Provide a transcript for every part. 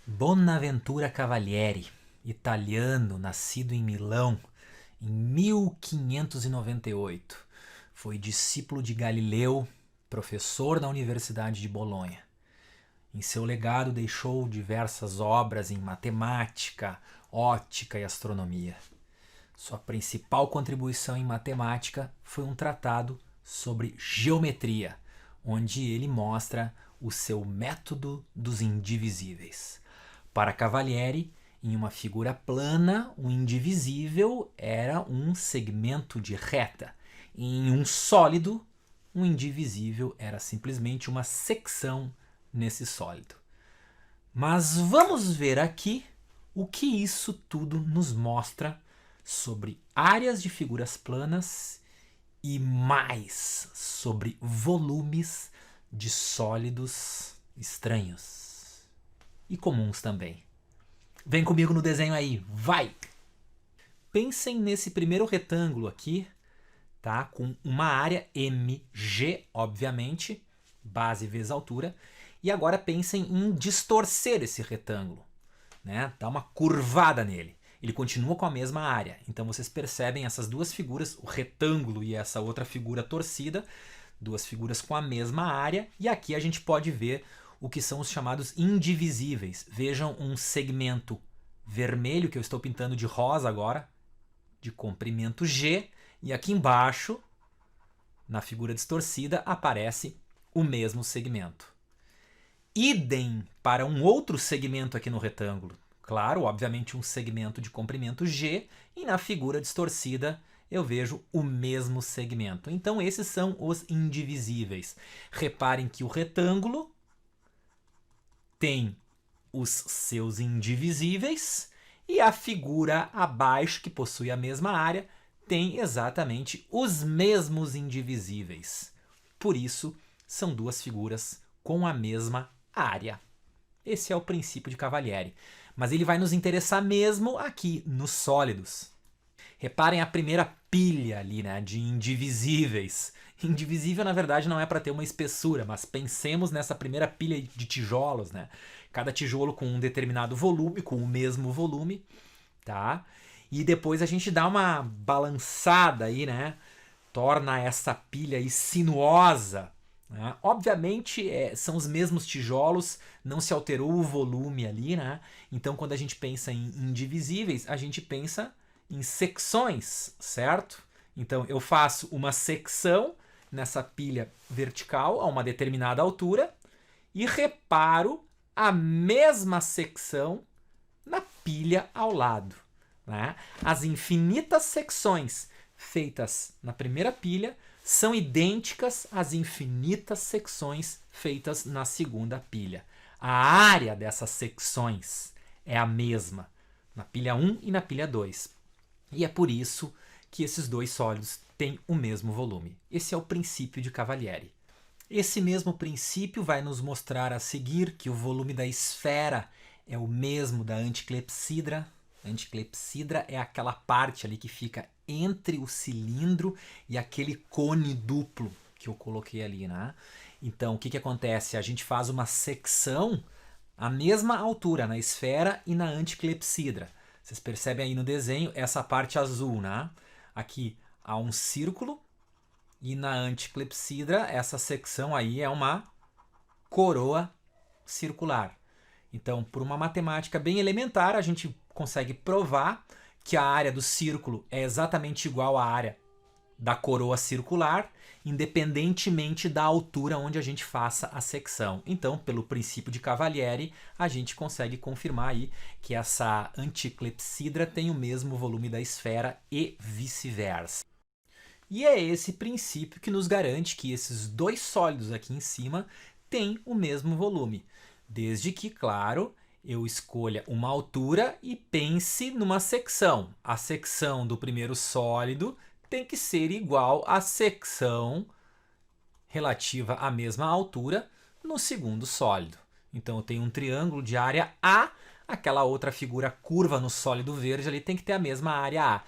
Bonaventura Cavalieri, italiano, nascido em Milão em 1598, foi discípulo de Galileu, professor na Universidade de Bolonha. Em seu legado deixou diversas obras em matemática, ótica e astronomia. Sua principal contribuição em matemática foi um tratado sobre geometria, onde ele mostra o seu método dos indivisíveis. Para Cavalieri, em uma figura plana, o indivisível era um segmento de reta. Em um sólido, o indivisível era simplesmente uma secção nesse sólido. Mas vamos ver aqui o que isso tudo nos mostra sobre áreas de figuras planas e mais sobre volumes de sólidos estranhos e comuns também. Vem comigo no desenho aí, vai! Pensem nesse primeiro retângulo aqui, tá? Com uma área MG, obviamente, base vezes altura, e agora pensem em distorcer esse retângulo, né? Dar uma curvada nele. Ele continua com a mesma área, então vocês percebem essas duas figuras, o retângulo e essa outra figura torcida, duas figuras com a mesma área, e aqui a gente pode ver o que são os chamados indivisíveis. Vejam um segmento vermelho, que eu estou pintando de rosa agora, de comprimento G, e aqui embaixo, na figura distorcida, aparece o mesmo segmento. Idem para um outro segmento aqui no retângulo. Claro, obviamente um segmento de comprimento G, e na figura distorcida eu vejo o mesmo segmento. Então esses são os indivisíveis. Reparem que o retângulo tem os seus indivisíveis e a figura abaixo, que possui a mesma área, tem exatamente os mesmos indivisíveis. Por isso, são duas figuras com a mesma área. Esse é o princípio de Cavalieri. Mas ele vai nos interessar mesmo aqui, nos sólidos. Reparem a primeira pilha ali, né, de indivisíveis. Indivisível, na verdade, não é para ter uma espessura, mas pensemos nessa primeira pilha de tijolos, né? Cada tijolo com um determinado volume, com o mesmo volume, tá? E depois a gente dá uma balançada aí, né? Torna essa pilha aí sinuosa, né? Obviamente, são os mesmos tijolos, não se alterou o volume ali, né? Então, quando a gente pensa em indivisíveis, a gente pensa em secções, certo? Então, eu faço uma secção nessa pilha vertical a uma determinada altura e reparo a mesma secção na pilha ao lado, né? As infinitas secções feitas na primeira pilha são idênticas às infinitas secções feitas na segunda pilha. A área dessas secções é a mesma na pilha 1 e na pilha 2. E é por isso que esses dois sólidos têm o mesmo volume. Esse é o princípio de Cavalieri. Esse mesmo princípio vai nos mostrar a seguir que o volume da esfera é o mesmo da anticlepsidra. A anticlepsidra é aquela parte ali que fica entre o cilindro e aquele cone duplo que eu coloquei ali, né? Então, o que acontece? A gente faz uma secção à mesma altura na esfera e na anticlepsidra. Vocês percebem aí no desenho essa parte azul, né? Aqui há um círculo e na anticlepsidra essa secção aí é uma coroa circular. Então, por uma matemática bem elementar, a gente consegue provar que a área do círculo é exatamente igual à área da coroa circular, independentemente da altura onde a gente faça a secção. Então, pelo princípio de Cavalieri, a gente consegue confirmar aí que essa anticlepsidra tem o mesmo volume da esfera e vice-versa. E é esse princípio que nos garante que esses dois sólidos aqui em cima têm o mesmo volume. Desde que, claro, eu escolha uma altura e pense numa secção. A secção do primeiro sólido tem que ser igual à secção relativa à mesma altura no segundo sólido. Então eu tenho um triângulo de área A, aquela outra figura curva no sólido verde ali tem que ter a mesma área A.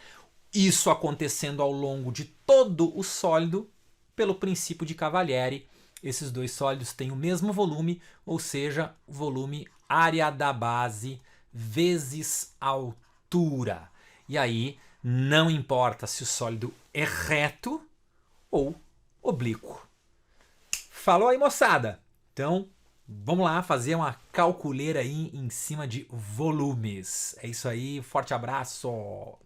Isso acontecendo ao longo de todo o sólido, pelo princípio de Cavalieri, esses dois sólidos têm o mesmo volume, ou seja, volume área da base vezes altura. E aí não importa se o sólido é reto ou oblíquo. Falou aí, moçada? Então, vamos lá fazer uma calculeira aí em cima de volumes. É isso aí, forte abraço!